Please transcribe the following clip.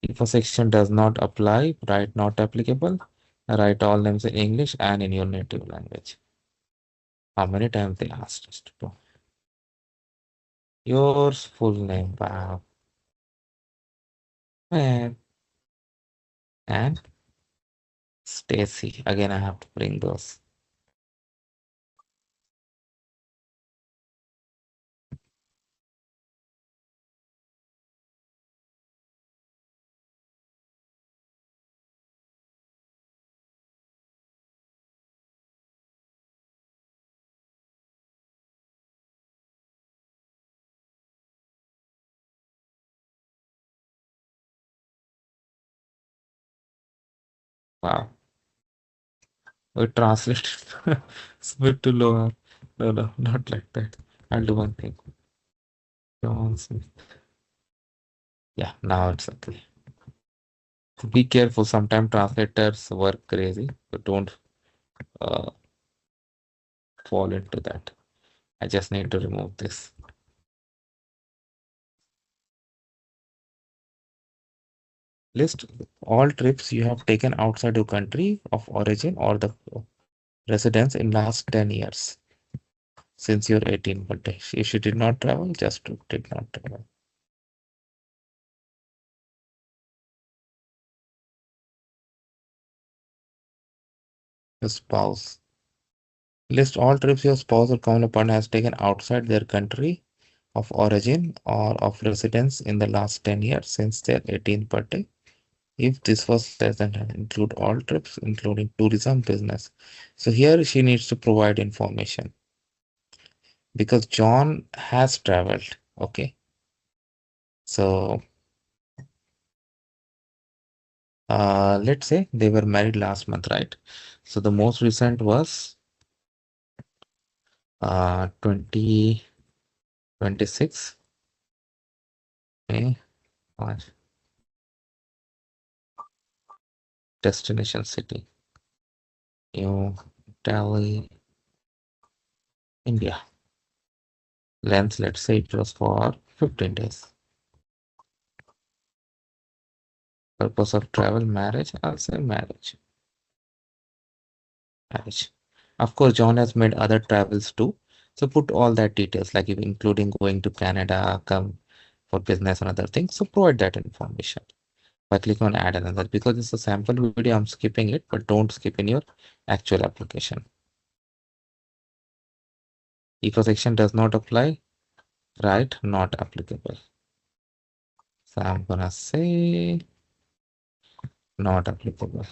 If a section does not apply, write not applicable. Write all names in English and in your native language. How many times they asked us to do? Your full name, wow. And Stacy. Again, I have to bring those. Wow. We translated Smith to lower. No, no, not like that. I'll do one thing. John Smith. Yeah, now it's okay. Be careful. Sometimes translators work crazy, but don't uh, fall into that. I just need to remove this. List all trips you have taken outside your country of origin or the residence in last 10 years since your 18th birthday. If you did not travel, just did not travel. Your spouse. List all trips your spouse or common partner has taken outside their country of origin or of residence in the last 10 years since their 18th birthday. If this was less than 10, include all trips, including tourism, business. So here she needs to provide information because John has traveled. Okay. So let's say they were married last month, right? So the most recent was 2026. Okay. Destination city. New Delhi, India. Length, let's say it was for 15 days. Purpose of travel, marriage. I'll say marriage. Marriage. Of course, John has made other travels too. So put all that details, like including going to Canada, come for business and other things. So provide that information by clicking on add another. Because it's a sample video, I'm skipping it, but don't skip in your actual application. If a section does not apply, write not applicable. So I'm gonna say not applicable.